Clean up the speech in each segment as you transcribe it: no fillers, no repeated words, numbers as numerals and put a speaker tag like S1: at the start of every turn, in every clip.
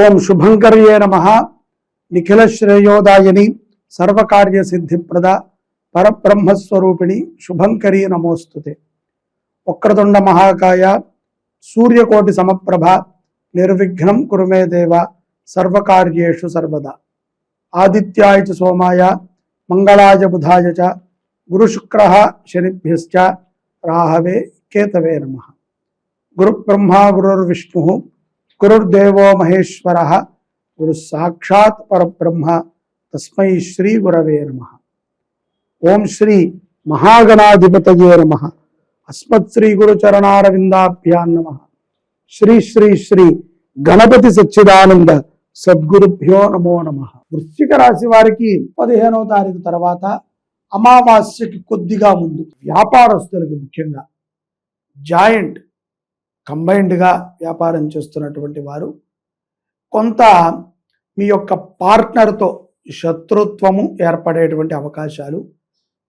S1: ఓం శుభంకర్యే నమః. నిఖిల శ్రేయోదాయని సర్వకార్య సిద్ధిప్రద పరబ్రహ్మస్వరూపిణి శుభంకరీ నమోస్తుతే. వక్రతుండ మహాకాయ సూర్యకోటి సమప్రభ నిర్విఘ్నం కురు మే దేవ సర్వకార్యేషు సర్వదా. ఆదిత్యాయ చ సోమాయ మంగళాయ బుధాయ చ గురుశుక్రః శనిభ్యశ్చ రాహవే కేతవే నమః. గురుబ్రహ్మా గురుర్విష్ణుః గురుర్దేవో మహేశ్వరః గురు సాక్షాత్ పరబ్రహ్మ తస్మై శ్రీ గురవే నమః. ఓం శ్రీ మహాగణాధిపతయే నమః. అస్మత్ శ్రీ గురు చరణారవిందాభ్యాం నమః. శ్రీ శ్రీ శ్రీ గణపతి సచ్చిదానంద సద్గురుభ్యో నమో నమః. వృశ్చిక రాశి వారికి 15వ తారీఖు తర్వాత అమావాస్యకి కొద్దిగా ముందు వ్యాపారస్తులకి ముఖ్యంగా జాయింట్ కంబైన్డ్గా వ్యాపారం చేస్తున్నటువంటి వారు కొంత మీ యొక్క పార్ట్నర్తో శత్రుత్వము ఏర్పడేటువంటి అవకాశాలు,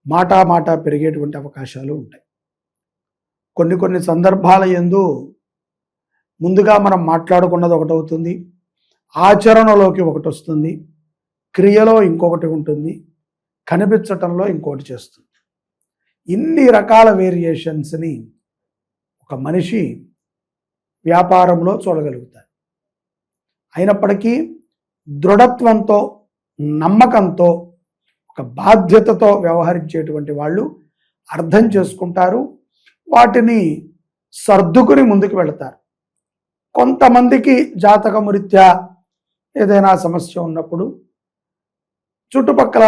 S1: మాటా పెరిగేటువంటి అవకాశాలు ఉంటాయి. కొన్ని సందర్భాల యందు ముందుగా మనం మాట్లాడుకున్నది ఒకటవుతుంది, ఆచరణలోకి ఒకటి వస్తుంది, క్రియలో ఇంకొకటి ఉంటుంది, కనిపించటంలో ఇంకోటి చేస్తుంది. ఇన్ని రకాల వేరియేషన్స్ని ఒక మనిషి వ్యాపారంలో చూడగలుగుతారు. అయినప్పటికీ దృఢత్వంతో, నమ్మకంతో, ఒక బాధ్యతతో వ్యవహరించేటువంటి వాళ్ళు అర్థం చేసుకుంటారు, వాటిని సర్దుకుని ముందుకు వెళతారు. కొంతమందికి జాతకమురీత్యా ఏదైనా సమస్య ఉన్నప్పుడు చుట్టుపక్కల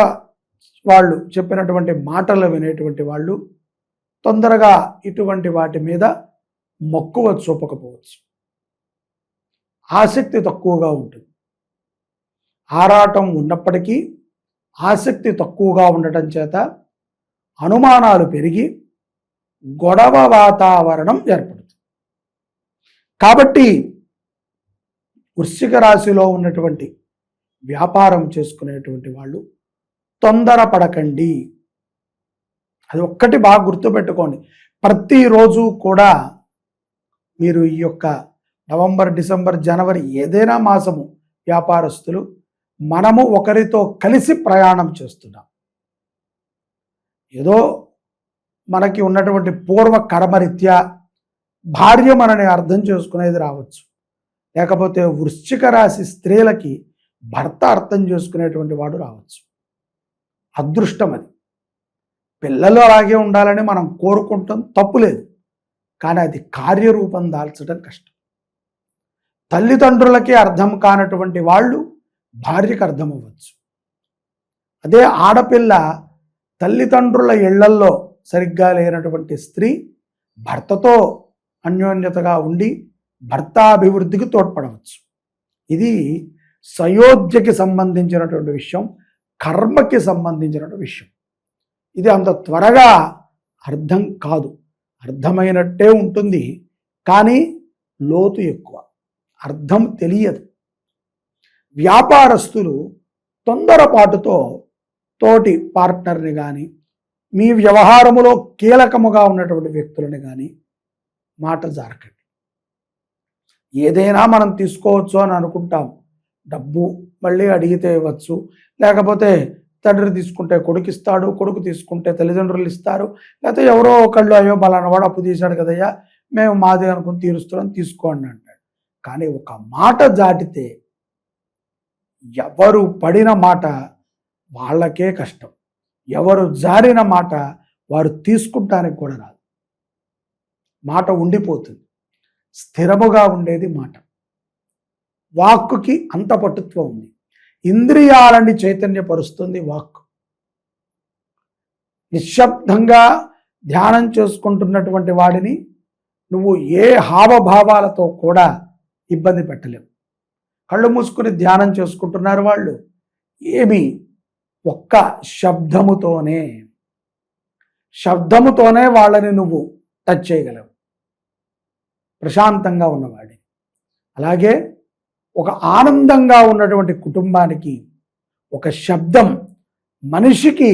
S1: వాళ్ళు చెప్పినటువంటి మాటలు వినేటువంటి వాళ్ళు తొందరగా ఇటువంటి వాటి మీద మక్కువ చూపకపోవచ్చు, ఆసక్తి తక్కువగా ఉంటుంది. ఆరాటం ఉన్నప్పటికీ ఆసక్తి తక్కువగా ఉండటం చేత అనుమానాలు పెరిగి గొడవ వాతావరణం ఏర్పడుతుంది. కాబట్టి వృశ్చిక రాశిలో ఉన్నటువంటి వ్యాపారం చేసుకునేటువంటి వాళ్ళు తొందరపడకండి. అది ఒక్కటి బాగా గుర్తుపెట్టుకోండి. ప్రతిరోజు కూడా మీరు ఈ యొక్క నవంబర్, డిసెంబర్, జనవరి ఏదైనా మాసము వ్యాపారస్తులు మనము ఒకరితో కలిసి ప్రయాణం చేస్తున్నాం. ఏదో మనకి ఉన్నటువంటి పూర్వ కర్మరీత్యా భార్య మనని అర్థం చేసుకునేది రావచ్చు, లేకపోతే వృశ్చిక రాశి స్త్రీలకి భర్త అర్థం చేసుకునేటువంటి వాడు రావచ్చు. అదృష్టం అది. పిల్లలు అలాగే ఉండాలని మనం కోరుకుంటాం, తప్పులేదు. కానీ అది కార్యరూపం దాల్చడం కష్టం. తల్లిదండ్రులకి అర్థం కానటువంటి వాళ్ళు భార్యకు అర్థం అవ్వచ్చు. అదే ఆడపిల్ల తల్లిదండ్రుల ఇళ్లల్లో సరిగ్గా లేనటువంటి స్త్రీ భర్తతో అన్యోన్యతగా ఉండి భర్తాభివృద్ధికి తోడ్పడవచ్చు. ఇది సయోధ్యకి సంబంధించినటువంటి విషయం, కర్మకి సంబంధించినటువంటి విషయం. ఇది అంత త్వరగా అర్థం కాదు, అర్థమైనట్టే ఉంటుంది, కానీ లోతు ఎక్కువ, అర్థం తెలియదు. వ్యాపారస్తులు తొందరపాటుతో తోటి పార్ట్నర్ని కానీ, మీ వ్యవహారములో కీలకముగా ఉన్నటువంటి వ్యక్తులని కానీ మాట జారకండి. ఏదైనా మనం తీసుకోవచ్చు అని అనుకుంటాం, డబ్బు మళ్ళీ అడిగితే ఇవ్వచ్చు, లేకపోతే తండ్రి తీసుకుంటే కొడుకు ఇస్తాడు, కొడుకు తీసుకుంటే తల్లిదండ్రులు ఇస్తారు, లేకపోతే ఎవరో ఒకళ్ళు అయ్యో బలానా వాడు అప్పు తీశాడు కదయ్యా మేము మాది అనుకుని తీరుస్తున్నాం తీసుకోండి అంటాడు. కానీ ఒక మాట దాటితే ఎవరు పడిన మాట వాళ్ళకే కష్టం, ఎవరు జారిన మాట వారు తీసుకుంటానికి కూడా రాదు. మాట ఉండిపోతుంది, స్థిరముగా ఉండేది మాట. వాక్కుకి అంత పటుత్వం ఉంది. ఇంద్రియాలని చైతన్యపరుస్తుంది వాక్కు. నిశ్శబ్దంగా ధ్యానం చేసుకుంటున్నటువంటి వాడిని నువ్వు ఏ హావభావాలతో కూడా ఇబ్బంది పెట్టలేవు. కళ్ళు మూసుకుని ధ్యానం చేసుకుంటున్నారు వాళ్ళు, ఏమి ఒక్క శబ్దముతోనే వాళ్ళని నువ్వు టచ్ చేయగలవు, ప్రశాంతంగా ఉన్నవాడి. అలాగే ఒక ఆనందంగా ఉన్నటువంటి కుటుంబానికి ఒక శబ్దం మనిషికి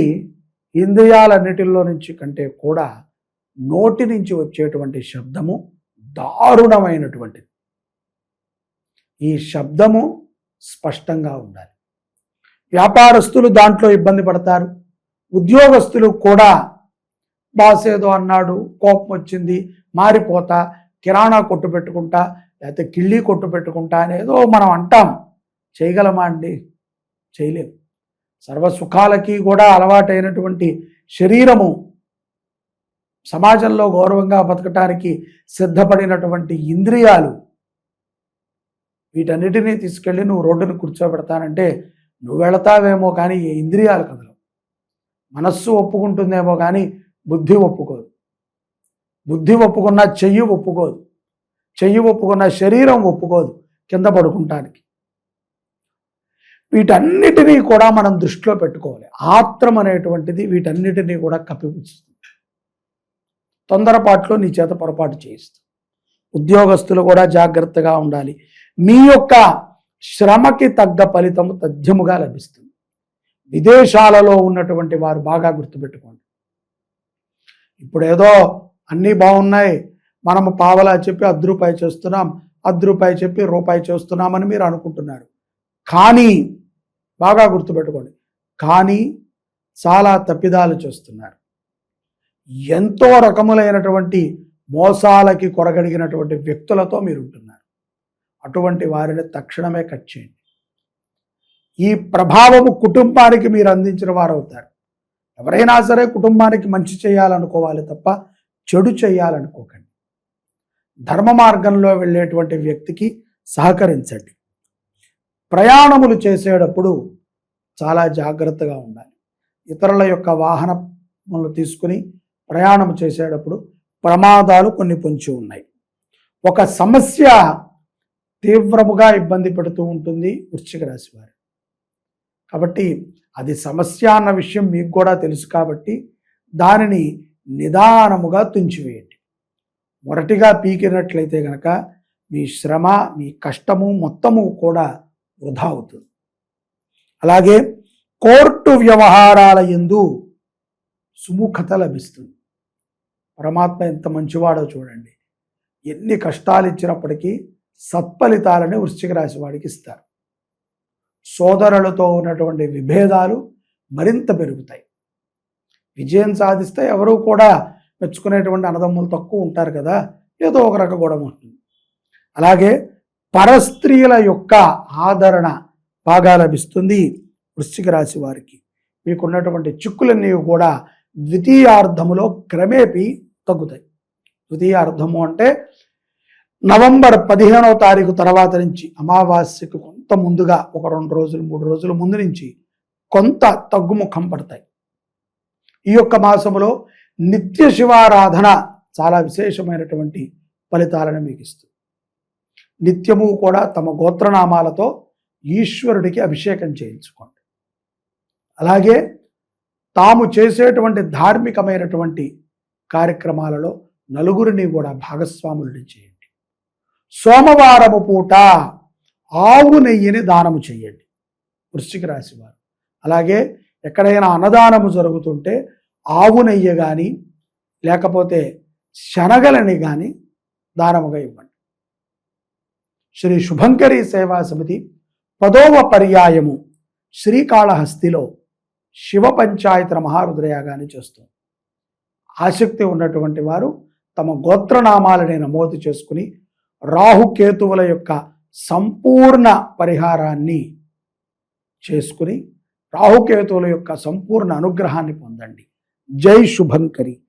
S1: ఇంద్రియాలన్నిటిలో నుంచి కంటే కూడా నోటి నుంచి వచ్చేటువంటి శబ్దము దారుణమైనటువంటిది. ఈ శబ్దము స్పష్టంగా ఉండాలి. వ్యాపారస్తులు దాంట్లో ఇబ్బంది పడతారు. ఉద్యోగస్తులు కూడా బాస్ ఏదో అన్నాడు, కోపం వచ్చింది, మారిపోతా, కిరాణా కొట్టు పెట్టుకుంటా, లేకపోతే కిళ్ళీ కొట్టు పెట్టుకుంటా అనేదో మనం అంటాం. చేయగలమా అండి? చేయలేము. సర్వసుఖాలకి కూడా అలవాటైనటువంటి శరీరము, సమాజంలో గౌరవంగా బతకటానికి సిద్ధపడినటువంటి ఇంద్రియాలు, వీటన్నిటినీ తీసుకెళ్ళి నువ్వు రోడ్డును కూర్చోబెడతానంటే నువ్వు వెళతావేమో కానీ ఈ ఇంద్రియాలు కదలవు. మనస్సు ఒప్పుకుంటుందేమో కానీ బుద్ధి ఒప్పుకోదు. బుద్ధి ఒప్పుకున్న చెయ్యి ఒప్పుకోదు. చెయ్యి ఒప్పుకున్న శరీరం ఒప్పుకోదు కింద పడుకుంటానికి. వీటన్నిటినీ కూడా మనం దృష్టిలో పెట్టుకోవాలి. ఆత్రం అనేటువంటిది వీటన్నిటినీ కూడా కప్పిపుచ్చుతుంది. తొందరపాట్లో నీ చేత పొరపాటు చేయిస్తుంది. ఉద్యోగస్తులు కూడా జాగ్రత్తగా ఉండాలి. మీ యొక్క శ్రమకి తగ్గ ఫలితము తథ్యముగా లభిస్తుంది. విదేశాలలో ఉన్నటువంటి వారు బాగా గుర్తుపెట్టుకోండి. ఇప్పుడేదో అన్నీ బాగున్నాయి, మనము పావలా చెప్పి ₹10 చేస్తున్నాం, ₹10 చెప్పి రూపాయి చేస్తున్నామని మీరు అనుకుంటున్నారు. కానీ బాగా గుర్తుపెట్టుకోండి, కానీ చాలా తప్పిదాలు చేస్తున్నారు. ఎంతో రకములైనటువంటి మోసాలకి కొరగడిగినటువంటి వ్యక్తులతో మీరు ఉంటున్నారు. అటువంటి వారిని తక్షణమే కట్ చేయండి. ఈ ప్రభావము కుటుంబానికి మీరు అందించిన వారు అవుతారు. ఎవరైనా సరే కుటుంబానికి మంచి చేయాలనుకోవాలి తప్ప చెడు చేయాలనుకోకండి. ధర్మ మార్గంలో వెళ్ళేటువంటి వ్యక్తికి సహకరించండి. ప్రయాణములు చేసేటప్పుడు చాలా జాగ్రత్తగా ఉండాలి. ఇతరుల యొక్క వాహనములు తీసుకుని ప్రయాణం చేసేటప్పుడు ప్రమాదాలు కొన్ని పొంచి ఉన్నాయి. ఒక సమస్య తీవ్రముగా ఇబ్బంది పెడుతూ ఉంటుంది వృశ్చిక రాశి వారు. కాబట్టి అది సమస్య అన్న విషయం మీకు కూడా తెలుసు కాబట్టి దానిని నిదానముగా తుంచివేయండి. మొరటిగా పీకినట్లయితే కనుక మీ శ్రమ, మీ కష్టము మొత్తము కూడా వృధా అవుతుంది. అలాగే కోర్టు వ్యవహారాల యందు సుముఖత లభిస్తుంది. పరమాత్మ ఎంత మంచివాడో చూడండి. ఎన్ని కష్టాలు ఇచ్చినప్పటికీ సత్ఫలితాలని వృశ్చిక రాశి వాడికి ఇస్తారు. సోదరులతో ఉన్నటువంటి విభేదాలు మరింత పెరుగుతాయి. విజయం సాధిస్తే ఎవరూ కూడా మెచ్చుకునేటువంటి అన్నదమ్ములు తక్కువ ఉంటారు కదా, ఏదో ఒక రక గొడవ ఉంటుంది. అలాగే పరస్త్రీల యొక్క ఆదరణ బాగా లభిస్తుంది వృశ్చిక రాశి వారికి. మీకున్నటువంటి చిక్కులన్నీ కూడా ద్వితీయార్థములో క్రమేపీ తగ్గుతాయి. ద్వితీయార్థము అంటే నవంబర్ 15వ తారీఖు తర్వాత నుంచి అమావాస్యకు కొంత ముందుగా ఒక 2 రోజులు 3 రోజుల ముందు నుంచి కొంత తగ్గుముఖం పడతాయి. ఈ యొక్క మాసములో నిత్య శివారాధన చాలా విశేషమైనటువంటి ఫలితాలను మీకు ఇస్తుంది. నిత్యము కూడా తమ గోత్రనామాలతో ఈశ్వరుడికి అభిషేకం చేయించుకోండి. అలాగే తాము చేసేటువంటి ధార్మికమైనటువంటి కార్యక్రమాలలో నలుగురిని కూడా భాగస్వాములను చేయండి. సోమవారము పూట ఆవు నెయ్యిని దానము చేయండి వృశ్చిక రాశి వారు. అలాగే ఎక్కడైనా అన్నదానము జరుగుతుంటే ఆవు నెయ్యి కానీ లేకపోతే శనగలని కానీ దానముగా ఇవ్వండి. శ్రీ శుభంకరి సేవా సమితి 10వ పర్యాయము శ్రీకాళహస్తిలో శివ పంచాయతన మహారుద్రయాగాన్ని చేస్తుంది. ఆసక్తి ఉన్నటువంటి వారు తమ గోత్రనామాలని నమోదు చేసుకుని రాహుకేతువుల యొక్క సంపూర్ణ పరిహారాన్ని చేసుకుని రాహుకేతువుల యొక్క సంపూర్ణ అనుగ్రహాన్ని పొందండి. జై శుభంకరి.